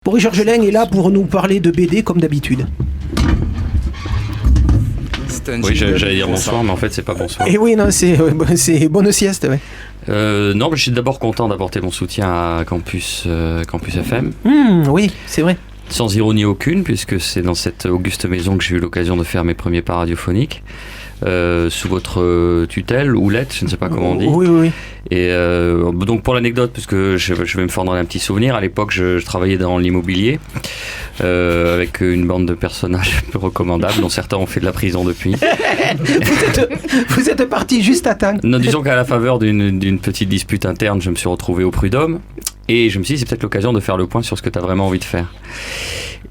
Boris Georgelin est là pour nous parler de BD comme d'habitude. Oui, j'allais dire bonsoir, mais en fait, c'est pas bonsoir. Et oui, non, c'est bonne sieste, ouais. Non, mais je suis d'abord content d'apporter mon soutien à Campus FM. Oui, c'est vrai. Sans ironie aucune, puisque c'est dans cette auguste maison que j'ai eu l'occasion de faire mes premiers pas radiophoniques. Sous votre tutelle, houlette, je ne sais pas comment on dit. Oui. Et donc pour l'anecdote, parce que je vais me fendre un petit souvenir, à l'époque je travaillais dans l'immobilier avec une bande de personnages peu recommandables, dont certains ont fait de la prison depuis. Vous êtes parti juste à temps. Non, disons qu'à la faveur d'une petite dispute interne, je me suis retrouvé au prud'homme et je me suis dit c'est peut-être l'occasion de faire le point sur ce que tu as vraiment envie de faire.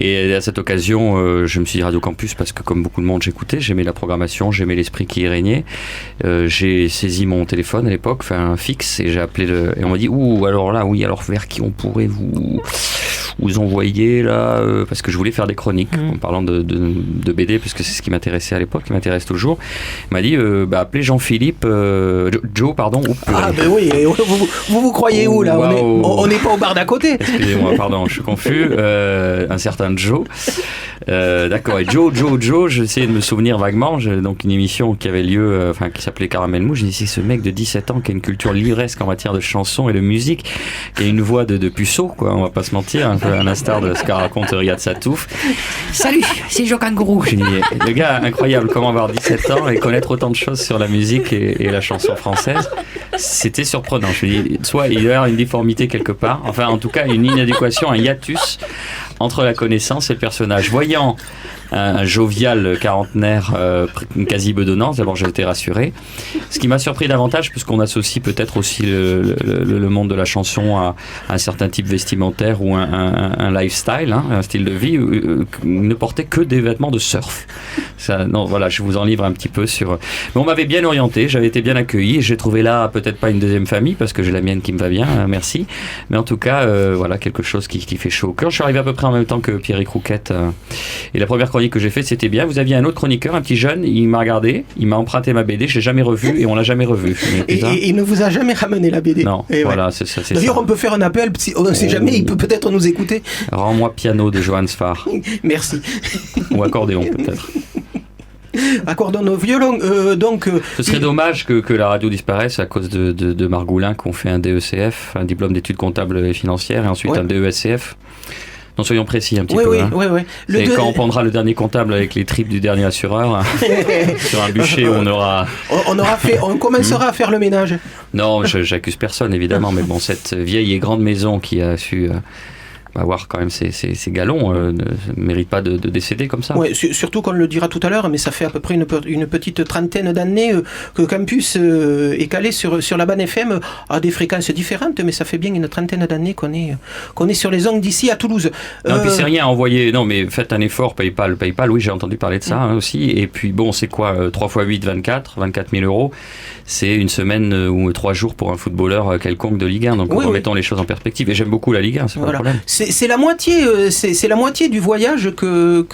Et à cette occasion, je me suis dit Radio Campus parce que comme beaucoup de monde j'écoutais, j'aimais la programmation, j'aimais l'esprit qui y régnait. J'ai saisi mon téléphone à l'époque, fait un fixe, et j'ai appelé et on m'a dit alors vers qui on pourrait vous envoyer là, parce que je voulais faire des chroniques en parlant de BD, parce que c'est ce qui m'intéressait à l'époque, qui m'intéresse toujours. Il m'a dit appelez Jean-Philippe Joe, pardon. Ben oui, vous croyez où là? On n'est pas au bar d'à côté. Excusez-moi, pardon, je suis confus. Un certain Joe. D'accord, et Joe, j'essayais de me souvenir vaguement. Donc une émission qui avait lieu, qui s'appelait Caramel Mouche. J'ai dit c'est ce mec de 17 ans qui a une culture livresque en matière de chansons et de musique, qui a une voix de puceau, quoi, on va pas se mentir, un peu à l'instar de ce qu'a raconte Riyad Satouf. Salut, c'est Joe Kangourou. J'ai dit, le gars, incroyable, comment avoir 17 ans et connaître autant de choses sur la musique et la chanson française. C'était surprenant. Je me dis, soit il y a une difformité quelque part, enfin en tout cas une inadéquation, un hiatus entre la connaissance et le personnage. Voyant un jovial quarantenaire quasi bedonnant, d'abord j'ai été rassuré. Ce qui m'a surpris davantage, puisqu'on associe peut-être aussi le monde de la chanson à un certain type vestimentaire ou un lifestyle, un style de vie, ne portait que des vêtements de surf. Voilà, je vous en livre un petit peu sur... Mais on m'avait bien orienté, j'avais été bien accueilli, et j'ai trouvé là peut-être pas une deuxième famille, parce que j'ai la mienne qui me va bien, merci. Mais en tout cas, voilà, quelque chose qui fait chaud au cœur. Je suis arrivé à peu près en même temps que Pierrick Rouquette, et la première chronique que j'ai faite, c'était bien. Vous aviez un autre chroniqueur, un petit jeune, il m'a regardé, il m'a emprunté ma BD, je l'ai jamais revu et on l'a jamais revu. Et il ne vous a jamais ramené la BD. Non, et voilà, c'est ça. D'ailleurs, on peut faire un appel, on ne sait jamais, il peut peut-être nous écouter. Rends-moi piano de Johannes Farr. Merci. Ou accordéon peut-être. Accordons au violon. Ce serait dommage que la radio disparaisse à cause de Margoulin, qui ont fait un DECF, un diplôme d'études comptables et financières, et ensuite un DESCF. Non, soyons précis un petit peu. Oui. Quand on prendra le dernier comptable avec les tripes du dernier assureur, sur un bûcher, on commencera à faire le ménage. Non, j'accuse personne évidemment, mais bon, cette vieille et grande maison qui a su avoir quand même ces galons ne mérite pas de décéder comme ça. Ouais, surtout qu'on le dira tout à l'heure, mais ça fait à peu près une petite trentaine d'années que Campus est calé sur la bande FM à des fréquences différentes, mais ça fait bien une trentaine d'années qu'on est sur les ondes d'ici à Toulouse. Non, puis c'est rien à envoyer. Non, mais faites un effort, PayPal, oui, j'ai entendu parler de ça aussi. Et puis bon, c'est quoi 3 x 8, 24 000 euros. C'est une semaine ou 3 jours pour un footballeur quelconque de Ligue 1. Donc remettons les choses en perspective. Et j'aime beaucoup la Ligue 1, c'est pas le problème. C'est la moitié du voyage que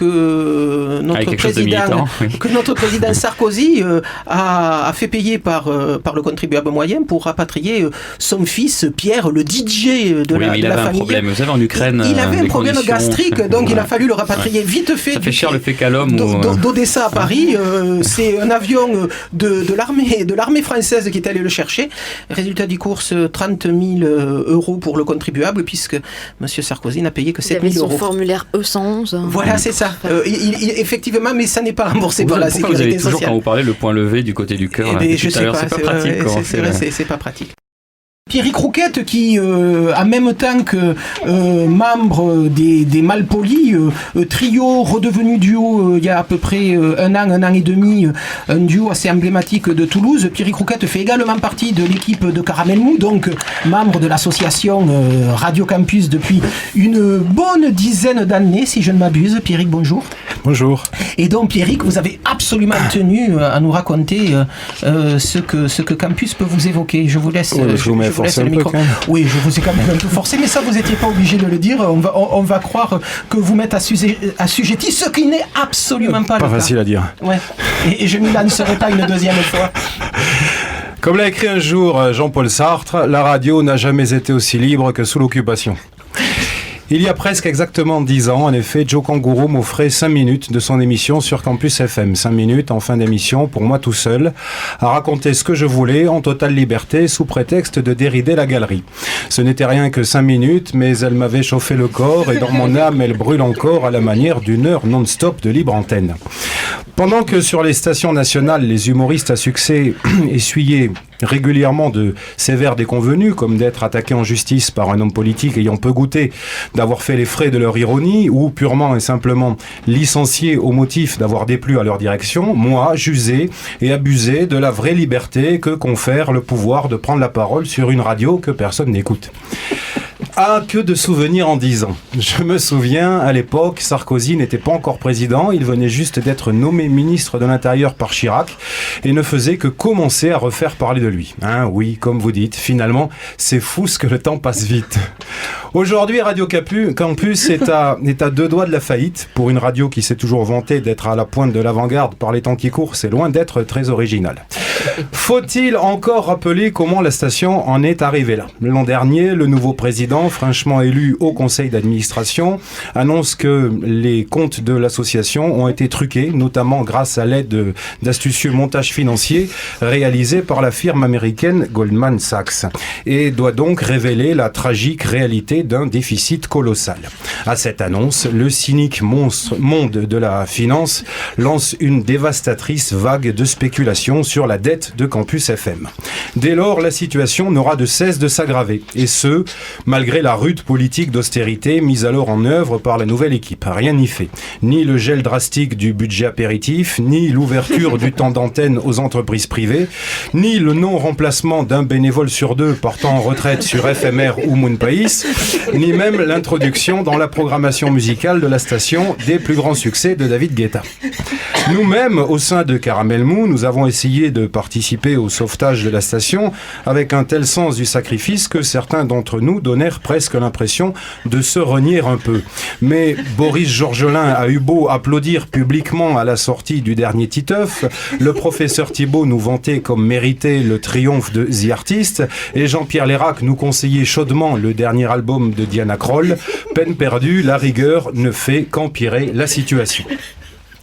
notre président Sarkozy a fait payer par le contribuable moyen pour rapatrier son fils Pierre, le DJ de la famille. Il avait un problème. Vous savez, en Ukraine, il avait un problème gastrique, donc il a fallu le rapatrier vite fait. Ça fait cher le fécalum d'Odessa à Paris. C'est un avion de l'armée française qui est allé le chercher. Résultat du course, 30 000 euros pour le contribuable, puisque M. Sarkozy n'a payé que 7 000 euros. Il avait son formulaire E111. Voilà, c'est ça. Effectivement, mais ça n'est pas remboursé par la sécurité sociale. Vous avez toujours, quand vous parlez, le point levé du côté du cœur. Je sais pas, c'est pas pratique. C'est vrai, c'est pas pratique. Pierrick Rouquette, qui, en même temps que membre des Malpolis, trio redevenu duo il y a à peu près un an et demi, un duo assez emblématique de Toulouse. Pierrick Rouquette fait également partie de l'équipe de Caramel Mou, donc membre de l'association Radio Campus depuis une bonne dizaine d'années, si je ne m'abuse. Pierrick, bonjour. Bonjour. Et donc, Pierrick, vous avez absolument tenu à nous raconter ce que Campus peut vous évoquer. Je vous laisse. Un peu, oui, je vous ai quand même un peu forcé, mais ça, vous n'étiez pas obligé de le dire. On va croire que vous m'êtes assujetti, ce qui n'est absolument pas le cas. Pas facile à dire. Ouais. Et je m'y lancerai pas une deuxième fois. Comme l'a écrit un jour Jean-Paul Sartre, la radio n'a jamais été aussi libre que sous l'occupation. Il y a presque exactement 10 ans, en effet, Joe Kangourou m'offrait 5 minutes de son émission sur Campus FM. 5 minutes en fin d'émission, pour moi tout seul, à raconter ce que je voulais en totale liberté sous prétexte de dérider la galerie. Ce n'était rien que 5 minutes, mais elle m'avait chauffé le corps et dans mon âme, elle brûle encore à la manière d'une heure non-stop de libre antenne. Pendant que sur les stations nationales, les humoristes à succès essuyaient régulièrement de sévères déconvenues, comme d'être attaqués en justice par un homme politique ayant peu goûté d'avoir fait les frais de leur ironie, ou purement et simplement licenciés au motif d'avoir déplu à leur direction, moi, j'usais et abusais de la vraie liberté que confère le pouvoir de prendre la parole sur une radio que personne n'écoute. Ah, que de souvenirs en 10 ans. Je me souviens, à l'époque, Sarkozy n'était pas encore président, il venait juste d'être nommé ministre de l'Intérieur par Chirac et ne faisait que commencer à refaire parler de lui. Hein, oui, comme vous dites, finalement, c'est fou ce que le temps passe vite. Aujourd'hui, Radio Campus est à 2 doigts de la faillite. Pour une radio qui s'est toujours vantée d'être à la pointe de l'avant-garde par les temps qui courent, c'est loin d'être très original. Faut-il encore rappeler comment la station en est arrivée là ? L'an dernier, le nouveau président, fraîchement élu au conseil d'administration, annonce que les comptes de l'association ont été truqués, notamment grâce à l'aide d'astucieux montages financiers réalisés par la firme américaine Goldman Sachs, et doit donc révéler la tragique réalité d'un déficit colossal. À cette annonce, le cynique monde de la finance lance une dévastatrice vague de spéculation sur la dette de Campus FM. Dès lors, la situation n'aura de cesse de s'aggraver, et ce, malgré la rude politique d'austérité mise alors en œuvre par la nouvelle équipe. Rien n'y fait. Ni le gel drastique du budget apéritif, ni l'ouverture du temps d'antenne aux entreprises privées, ni le non-remplacement d'un bénévole sur 2 partant en retraite sur FMR ou Moonpaïs, ni même l'introduction dans la programmation musicale de la station des plus grands succès de David Guetta. Nous-mêmes, au sein de Caramel Mou, nous avons essayé de participer au sauvetage de la station avec un tel sens du sacrifice que certains d'entre nous donnèrent presque l'impression de se renier un peu. Mais Boris Georgelin a eu beau applaudir publiquement à la sortie du dernier Titeuf, le professeur Thibault nous vantait comme mérité le triomphe de The Artist et Jean-Pierre Lérac nous conseillait chaudement le dernier album de Diana Krall. Peine perdue, la rigueur ne fait qu'empirer la situation.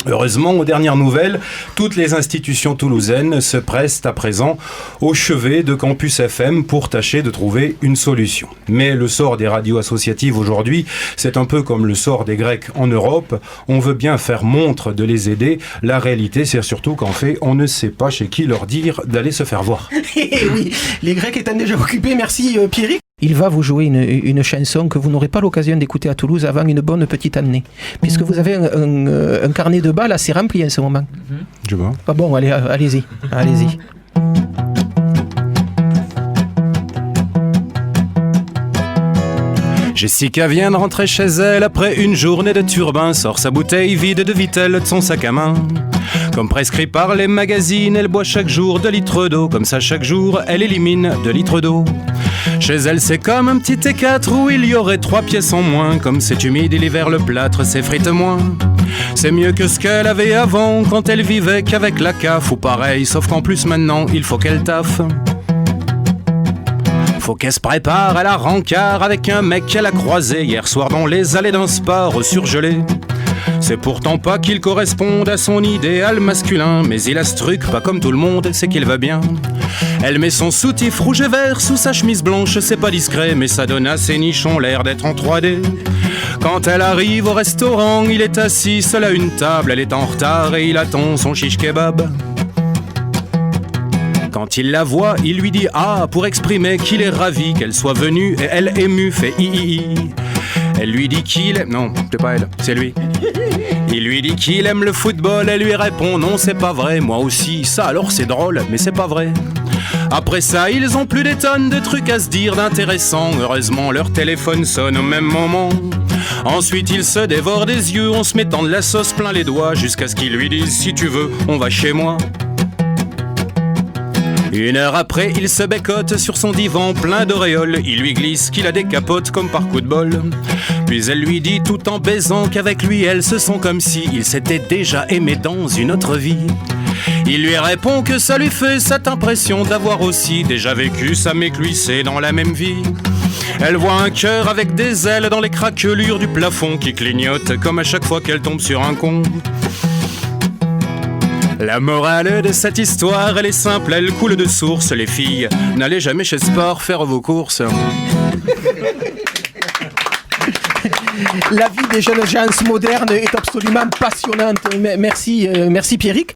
Heureusement, aux dernières nouvelles, toutes les institutions toulousaines se pressent à présent au chevet de Campus FM pour tâcher de trouver une solution. Mais le sort des radios associatives aujourd'hui, c'est un peu comme le sort des Grecs en Europe. On veut bien faire montre de les aider. La réalité, c'est surtout qu'en fait, on ne sait pas chez qui leur dire d'aller se faire voir. Oui, les Grecs étant déjà occupés, merci Pierrick. Il va vous jouer une chanson que vous n'aurez pas l'occasion d'écouter à Toulouse avant une bonne petite année. Puisque vous avez un carnet de balles assez rempli en ce moment. Je vois. Ah bon, allez-y. Jessica vient de rentrer chez elle après une journée de turbin, sort sa bouteille vide de Vittel de son sac à main. Comme prescrit par les magazines, elle boit chaque jour 2 litres d'eau, comme ça chaque jour elle élimine 2 litres d'eau. Chez elle c'est comme un petit T4 où il y aurait 3 pièces en moins, comme c'est humide et l'hiver le plâtre s'effrite moins. C'est mieux que ce qu'elle avait avant quand elle vivait qu'avec la CAF ou pareil, sauf qu'en plus maintenant il faut qu'elle taffe. Faut qu'elle se prépare à la rencard avec un mec qu'elle a croisé hier soir dans les allées d'un sport surgelé. C'est pourtant pas qu'il corresponde à son idéal masculin, mais il a ce truc, pas comme tout le monde, c'est qu'il va bien. Elle met son soutif rouge et vert sous sa chemise blanche, c'est pas discret, mais ça donne à ses nichons l'air d'être en 3D. Quand elle arrive au restaurant, il est assis seul à une table, elle est en retard et il attend son shish kebab. Quand il la voit, il lui dit « Ah » pour exprimer qu'il est ravi qu'elle soit venue et elle émue fait « Hi ». Elle lui dit qu'il aime... Non, c'est pas elle, c'est lui. Il lui dit qu'il aime le football, elle lui répond « Non, c'est pas vrai, moi aussi, ça alors c'est drôle, mais c'est pas vrai ». Après ça, ils ont plus des tonnes de trucs à se dire d'intéressant. Heureusement, leur téléphone sonne au même moment. Ensuite, ils se dévorent des yeux en se mettant de la sauce plein les doigts, jusqu'à ce qu'ils lui disent « Si tu veux, on va chez moi ». 1 heure après, il se bécote sur son divan plein d'auréoles. Il lui glisse qu'il a des capotes comme par coup de bol. Puis elle lui dit tout en baisant qu'avec lui, elles se sont comme si ils s'étaient déjà aimés dans une autre vie. Il lui répond que ça lui fait cette impression d'avoir aussi déjà vécu ça, mais que lui c'est dans la même vie. Elle voit un cœur avec des ailes dans les craquelures du plafond qui clignote comme à chaque fois qu'elle tombe sur un con. La morale de cette histoire, elle est simple, elle coule de source. Les filles, n'allez jamais chez Sport faire vos courses. La vie des jeunes gens modernes est absolument passionnante. Merci Pierrick.